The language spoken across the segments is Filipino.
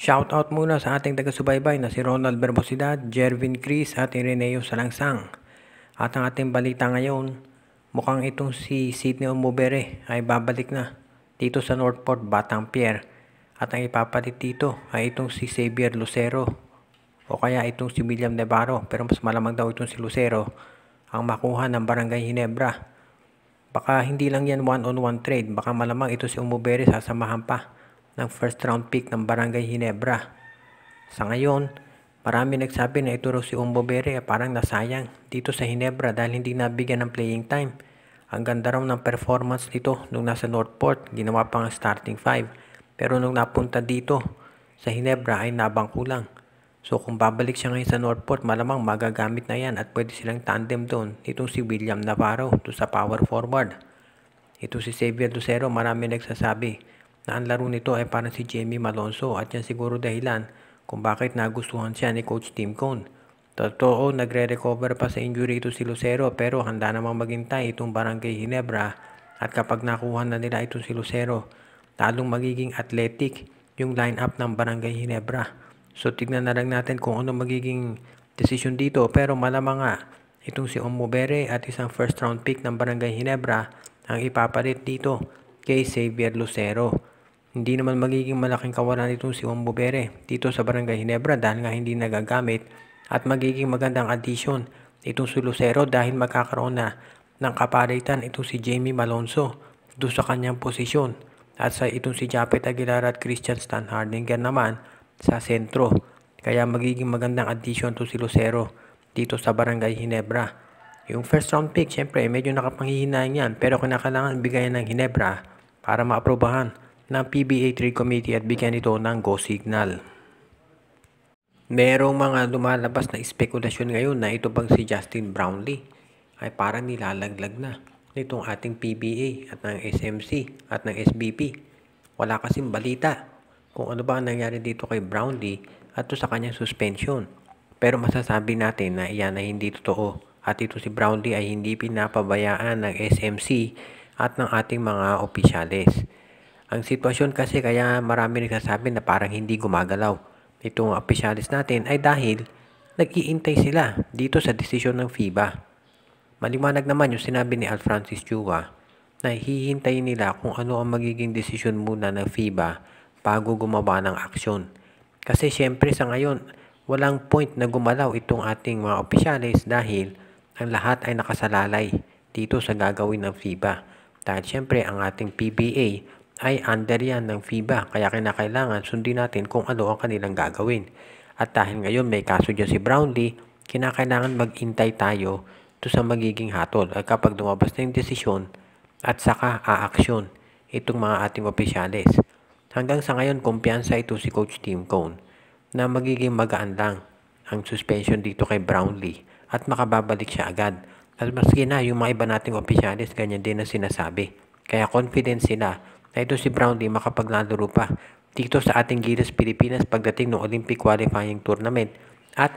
Shoutout muna sa ating taga-subaybay na si Ronald Berbosidad, Jervin Chris at Ireneo Salangsang. At ang ating balita ngayon, mukhang itong si Sydney Umubere ay babalik na dito sa Northport, Batangas. At ang ipapalit dito ay itong si Xavier Lucero o kaya itong si William Navarro, pero mas malamang daw itong si Lucero ang makuha ng Barangay Ginebra. Baka hindi lang yan one-on-one trade, baka malamang ito si Umubere sasamahan pa ng first round pick ng Barangay Ginebra. Sa ngayon, marami nagsabi na ito raw si Umubere parang nasayang dito sa Ginebra dahil hindi nabigyan ng playing time. Ang ganda raw ng performance nito nung nasa Northport, ginawa pang starting 5. Pero nung napunta dito sa Ginebra ay nabangko lang. So kung babalik siya ngayon sa Northport, malamang magagamit na yan at pwede silang tandem doon. Itong si William Navarro to sa power forward. Ito si Xavier Lucero, marami nagsasabi na ang laro nito ay parang si Jamie Malonzo at yan siguro dahilan kung bakit nagustuhan siya ni Coach Tim Cone. Totoo, nagre-recover pa sa injury ito si Lucero pero handa namang maghintay itong Barangay Ginebra at kapag nakuha na nila ito si Lucero, talong magiging athletic yung line-up ng Barangay Ginebra. So tignan na lang natin kung ano magiging desisyon dito pero malamang nga itong si Umubere at isang first round pick ng Barangay Ginebra ang ipapalit dito kay Xavier Lucero. Hindi naman magiging malaking kawalan itong si Umubere dito sa Barangay Ginebra dahil nga hindi nagagamit at magiging magandang addition itong si Lucero dahil magkakaroon na ng kapalitan itong si Jamie Malonzo doon sa kanyang posisyon at sa itong si Japet Aguilar at Christian Stan Hardinger naman sa sentro. Kaya magiging magandang addition to si Lucero dito sa Barangay Ginebra. Yung first round pick, syempre medyo nakapanghihinayang yan pero kinakailangan bigayan ng Ginebra para maaprobahan ng PBA Trade Committee at bigyan ito ng go signal. Merong mga lumalabas na espekulasyon ngayon na ito bang si Justin Brownlee ay parang nilalaglag na nitong ating PBA at ng SMC at ng SBP. Wala kasing balita kung ano ba ang nangyari dito kay Brownlee at to sa kanyang suspension. Pero masasabi natin na iyan ay hindi totoo at ito si Brownlee ay hindi pinapabayaan ng SMC at ng ating mga opisyales. Ang sitwasyon kasi kaya marami nagsasabi na parang hindi gumagalaw itong opisyalis natin ay dahil nag-iintay sila dito sa desisyon ng FIBA. Maliwanag naman yung sinabi ni Al Francis Chua na hihintayin nila kung ano ang magiging desisyon muna ng FIBA bago gumawa ng aksyon. Kasi syempre sa ngayon, walang point na gumalaw itong ating mga opisyalis dahil ang lahat ay nakasalalay dito sa gagawin ng FIBA. Dahil syempre ang ating PBA ay under yan ng FIBA kaya kinakailangan sundin natin kung ano ang kanilang gagawin. At dahil ngayon may kaso dyan si Brownlee, kinakailangan mag-intay tayo to sa magiging hatol. At kapag lumabas na yung desisyon at saka aaksyon itong mga ating opisyales. Hanggang sa ngayon kumpiyansa ito si Coach Tim Cone na magiging magaan lang ang suspension dito kay Brownlee at makababalik siya agad. At maski na yung mga iba nating opisyalis ganyan din ang sinasabi. Kaya confident sila na ito si Brownlee makapaglalaro pa dito sa ating Gilas Pilipinas pagdating ng Olympic Qualifying Tournament. At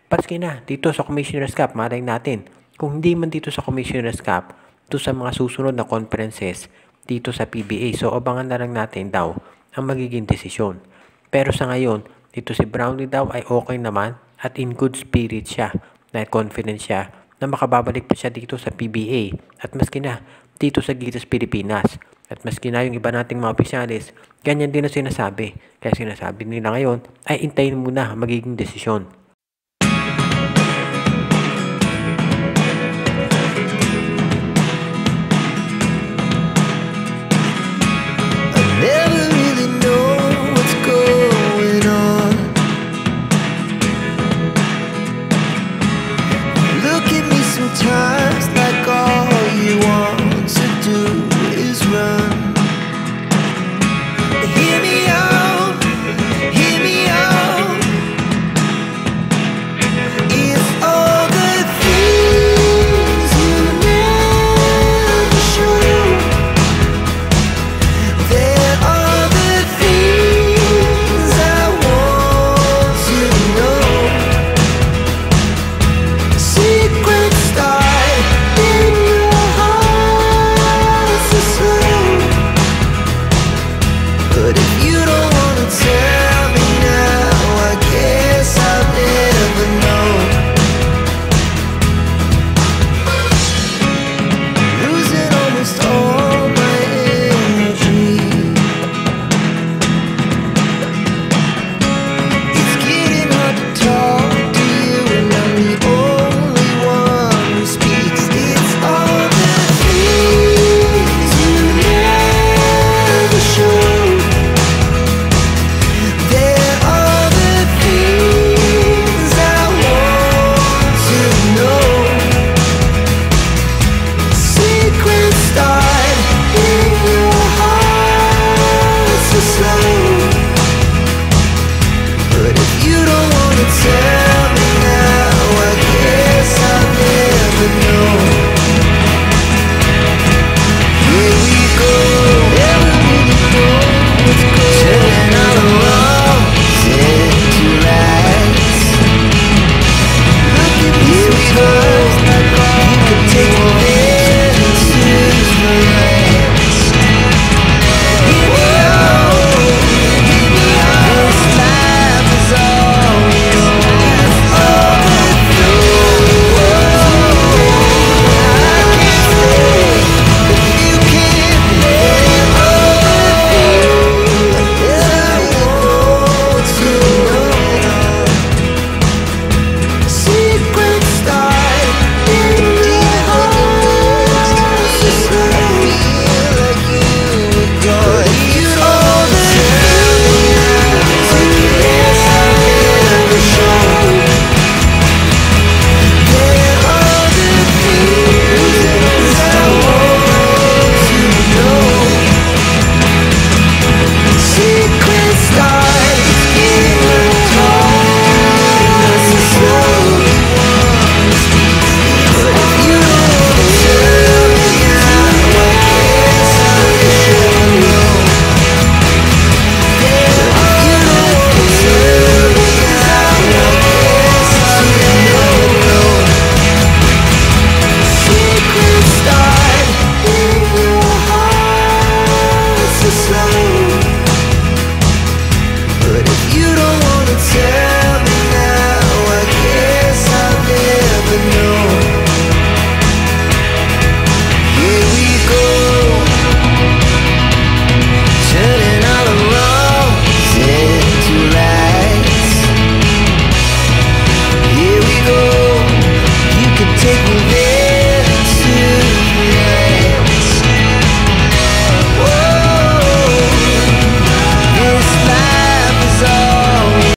paski na dito sa Commissioner's Cup, malay natin kung hindi man dito sa Commissioner's Cup, ito sa mga susunod na conferences dito sa PBA. So abangan na lang natin daw ang magiging desisyon. Pero sa ngayon, dito si Brownlee daw ay okay naman at in good spirit siya, na confident siya na makababalik pa siya dito sa PBA at maski na dito sa Gilas Pilipinas. At maski na yung iba nating mga opisyalis, ganyan din ang sinasabi. Kaya sinasabi nila ngayon ay intayin muna ang magiging desisyon.